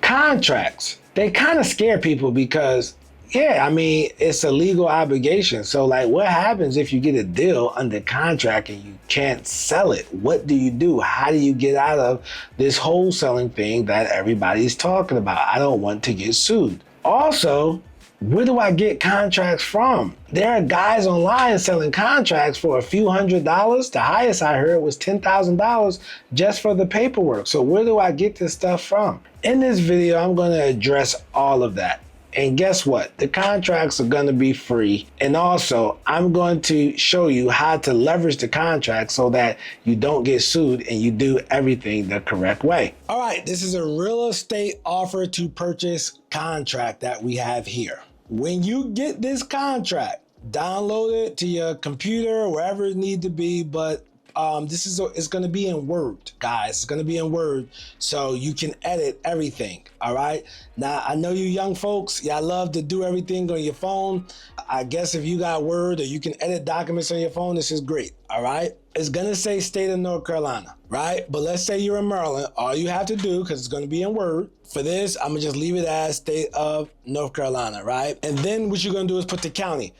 Contracts, they kind of scare people because, yeah, I mean, it's a legal obligation. So, like, what happens if you get a deal under contract and you can't sell it? What do you do? How do you get out of this wholesaling thing that everybody's talking about? I don't want to get sued. Also, where do I get contracts from? There are guys online selling contracts for a few $100s. The highest I heard was $10,000 just for the paperwork. So where do I get this stuff from? In this video, I'm going to address all of that. And guess what? The contracts are going to be free. And also, I'm going to show you how to leverage the contract so that you don't get sued and you do everything the correct way. All right, this is a real estate offer to purchase contract that we have here. When you get this contract, download it to your computer or wherever it needs to be, but it's going to be in Word, guys. It's going to be in Word, so you can edit everything. All right. Now, I know you young folks, y'all love to do everything on your phone. I guess if you got Word or you can edit documents on your phone, this is great. All right. It's going to say state of North Carolina, right? But let's say you're in Maryland. All you have to do, because it's going to be in Word, for this, I'm going to just leave it as state of North Carolina, right? And then what you're going to do is put the county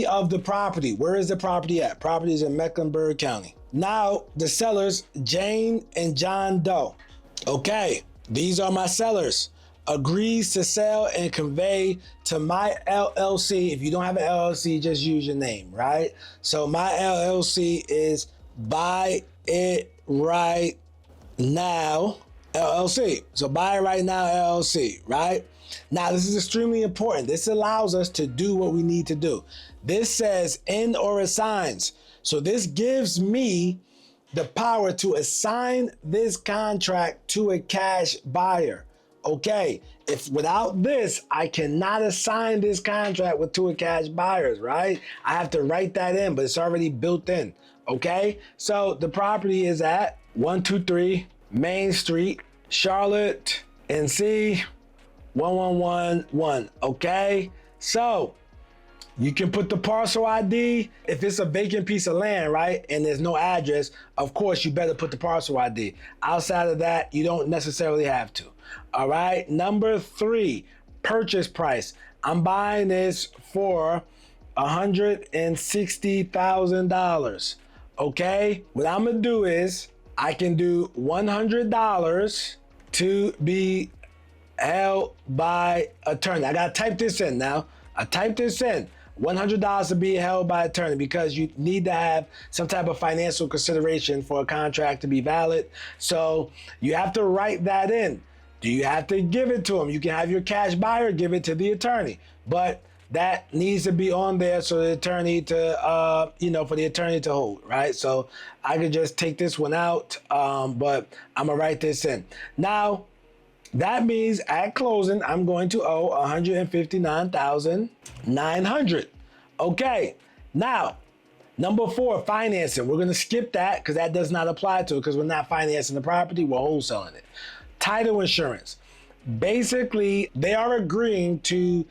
of the property. Where is the property at? Property is in Mecklenburg County. Now, the sellers, Jane and John Doe. Okay, these are my sellers. Agrees to sell and convey to my LLC. If you don't have an LLC, just use your name, right? So my LLC is Buy It Right Now LLC. So Buy It Right Now LLC, right? Now, this is extremely important. This allows us to do what we need to do. This says end or assigns. So this gives me the power to assign this contract to a cash buyer. Okay, if without this, I cannot assign this contract to a cash buyers, right? I have to write that in, but it's already built in. Okay, so the property is at 123 Main Street, Charlotte, NC 1111. Okay, so you can put the parcel ID. If it's a vacant piece of land, right, and there's no address, of course you better put the parcel ID. Outside of that, you don't necessarily have to. All right, number 3, purchase price. I'm buying this for $160,000. Okay, what I'm gonna do is I can do $100 to be held by attorney. I gotta type this in now. I typed this in. $100 to be held by attorney because you need to have some type of financial consideration for a contract to be valid. So you have to write that in. Do you have to give it to them? You can have your cash buyer give it to the attorney, but that needs to be on there so the attorney to, for the attorney to hold, right? So I could just take this one out, but I'm gonna write this in. Now, that means at closing, I'm going to owe $159,900. Okay, now, number 4, financing. We're gonna skip that because that does not apply to it because we're not financing the property, we're wholesaling it. Title insurance. Basically, they are agreeing to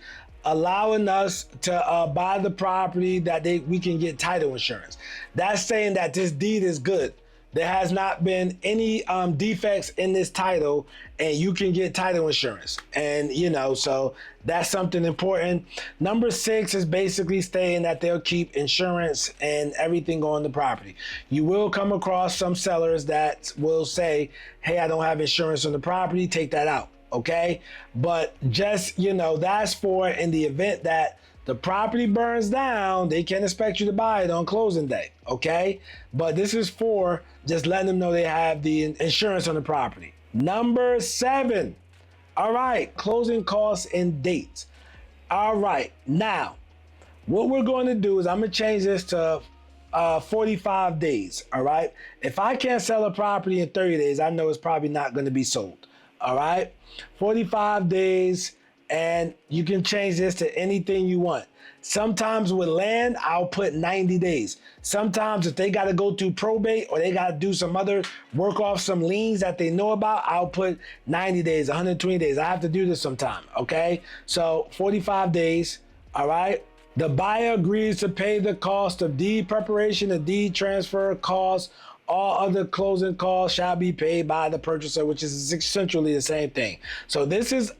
allowing us to buy the property that we can get title insurance. That's saying that this deed is good. There has not been any defects in this title and you can get title insurance. And, so that's something important. Number 6 is basically saying that they'll keep insurance and everything on the property. You will come across some sellers that will say, hey, I don't have insurance on the property, take that out, okay? But just, that's for in the event that the property burns down, they can expect you to buy it on closing day, okay? But this is for just letting them know they have the insurance on the property. Number 7, all right, closing costs and dates. All right, now, what we're going to do is I'm gonna change this to 45 days, all right? If I can't sell a property in 30 days, I know it's probably not gonna be sold, all right? 45 days, and you can change this to anything you want. Sometimes with land, I'll put 90 days. Sometimes if they got to go through probate or they got to do some other work off some liens that they know about, I'll put 90 days, 120 days. I have to do this sometime, okay? So 45 days, all right? The buyer agrees to pay the cost of deed preparation and deed transfer costs All other closing costs shall be paid by the purchaser, which is essentially the same thing. So this is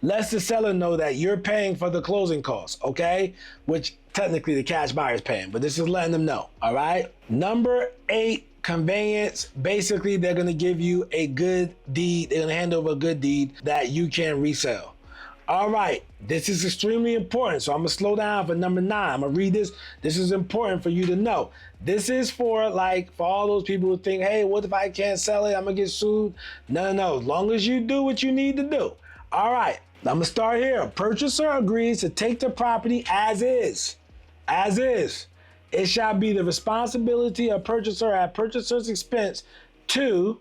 lets the seller know that you're paying for the closing costs, okay? Which technically the cash buyer is paying, but this is letting them know, all right? Number 8, conveyance. Basically, they're gonna give you a good deed. They're gonna hand over a good deed that you can resell. All right, this is extremely important. So I'm gonna slow down for number 9. I'm gonna read this. This is important for you to know. This is for all those people who think, hey, what if I can't sell it? I'm gonna get sued. No. As long as you do what you need to do. All right, I'm gonna start here. A purchaser agrees to take the property as is. As is. It shall be the responsibility of purchaser at purchaser's expense to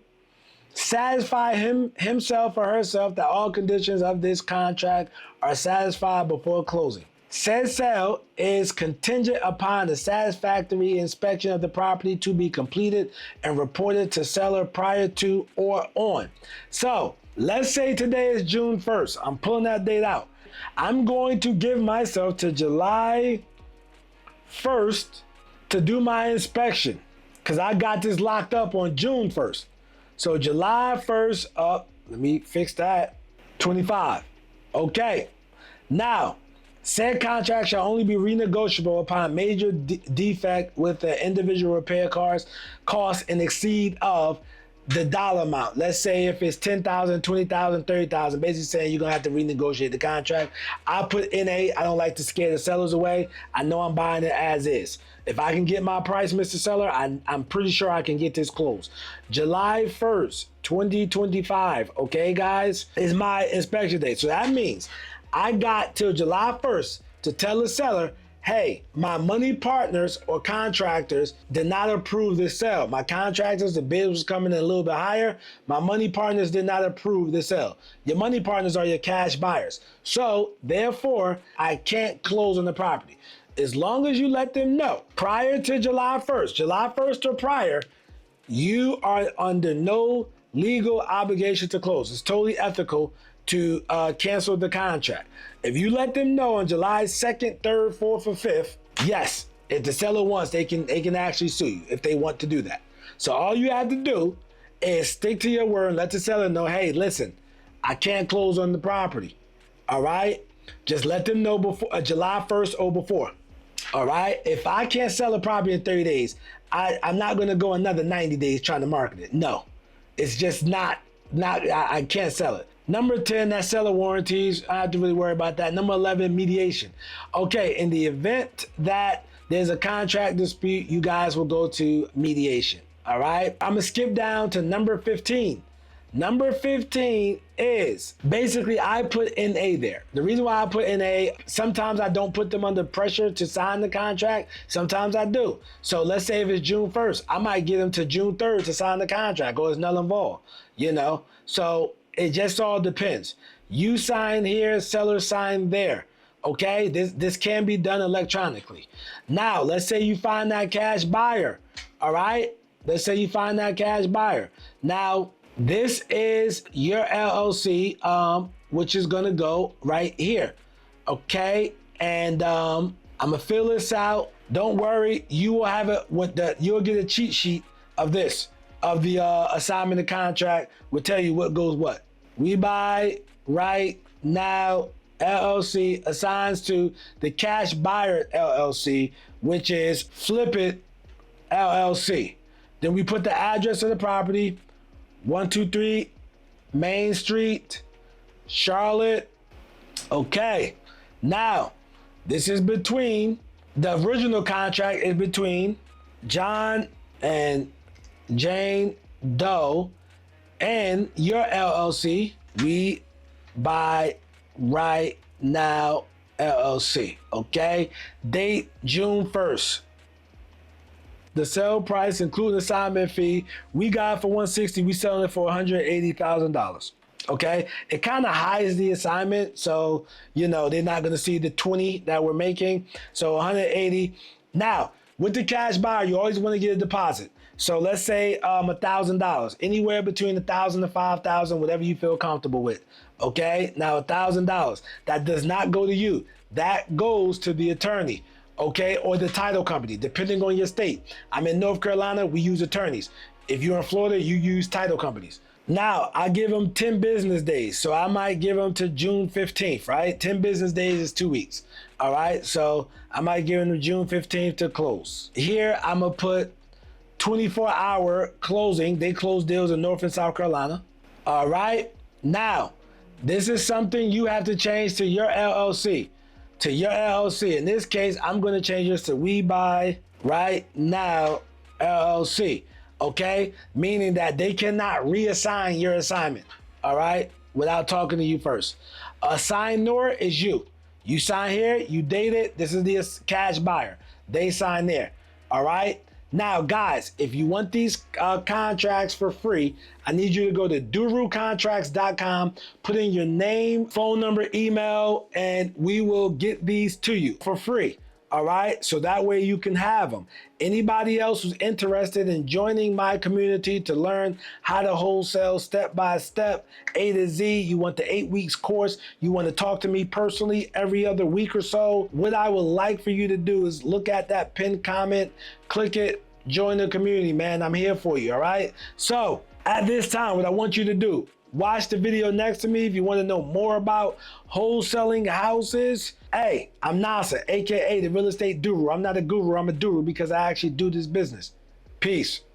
satisfy himself or herself that all conditions of this contract are satisfied before closing. Said sale is contingent upon the satisfactory inspection of the property to be completed and reported to seller prior to or on. So let's say today is June 1st. I'm pulling that date out. I'm going to give myself to July 1st to do my inspection because I got this locked up on June 1st. So July 1st up, let me fix that, 25. Okay. Now, said contract shall only be renegotiable upon major defect with the individual repair costs in exceed of the dollar amount. Let's say if it's 10,000, 20,000, 30,000, basically saying you're gonna have to renegotiate the contract. I put NA, I don't like to scare the sellers away. I know I'm buying it as is. If I can get my price, Mr. Seller, I'm pretty sure I can get this closed. July 1st, 2025, okay guys, is my inspection date. So that means I got till July 1st to tell the seller, hey, my money partners or contractors did not approve this sale. My contractors, the bid was coming in a little bit higher. My money partners did not approve the sale. Your money partners are your cash buyers. So therefore, I can't close on the property. As long as you let them know prior to July 1st or prior, you are under no legal obligation to close. It's totally ethical to cancel the contract. If you let them know on July 2nd, 3rd, 4th, or 5th, yes, if the seller wants, they can actually sue you if they want to do that. So all you have to do is stick to your word and let the seller know, hey, listen, I can't close on the property. All right? Just let them know before July 1st or before. All right? If I can't sell a property in 30 days, I'm not going to go another 90 days trying to market it. No, it's just not I can't sell it. Number 10, that's seller warranties. I don't have to really worry about that. Number 11, mediation. Okay, in the event that there's a contract dispute, you guys will go to mediation. All right, I'm gonna skip down to number 15. Number 15 is basically I put NA there. The reason why I put NA, sometimes I don't put them under pressure to sign the contract. Sometimes I do. So let's say if it's June 1st, I might get them to June 3rd to sign the contract or it's null and void, you know? So it just all depends. You sign here, seller sign there. Okay, this can be done electronically. Now, let's say you find that cash buyer. All right, let's say you find that cash buyer. Now, this is your LLC, which is gonna go right here. Okay, and I'm gonna fill this out. Don't worry, you will have it you'll get a cheat sheet of this, of the assignment of contract. Will tell you what goes what. We buy right now LLC assigns to the cash buyer LLC, which is Flip It LLC. Then we put the address of the property, 123 Main Street, Charlotte. Okay, now this is between, the original contract is between John and Jane Doe and your LLC. We buy right now LLC. Okay, date June 1st. The sale price, including assignment fee, we got for $160. We selling it for $180,000. Okay, it kind of hides the assignment, so you know they're not gonna see the 20 that we're making. So 180. Now with the cash buyer, you always want to get a deposit. So let's say $1,000, anywhere between $1,000 to $5,000, whatever you feel comfortable with. Okay, now $1,000 that does not go to you. That goes to the attorney. Okay, or the title company, depending on your state. I'm in North Carolina, we use attorneys. If you're in Florida, you use title companies. Now, I give them 10 business days. So I might give them to June 15th, right? 10 business days is 2 weeks. All right. So I might give them to June 15th to close. Here, I'm going to put 24-hour closing. They close deals in North and South Carolina. All right. Now, this is something you have to change to your LLC. To your LLC. In this case, I'm going to change this to We Buy Right Now LLC. Okay? Meaning that they cannot reassign your assignment. All right? Without talking to you first. Assignor is you. You sign here, you date it. This is the cash buyer. They sign there. All right? Now, guys, if you want these contracts for free, I need you to go to durucontracts.com, put in your name, phone number, email, and we will get these to you for free. All right, so that way you can have them. Anybody else who's interested in joining my community to learn how to wholesale step by step, A to Z, you want the 8 weeks course, you want to talk to me personally every other week or so, what I would like for you to do is look at that pinned comment, click it, join the community, man. I'm here for you, all right? So at this time, what I want you to do, watch the video next to me if you want to know more about wholesaling houses. Hey, I'm Nasa, aka the real estate guru. I'm not a guru, I'm a guru because I actually do this business. Peace.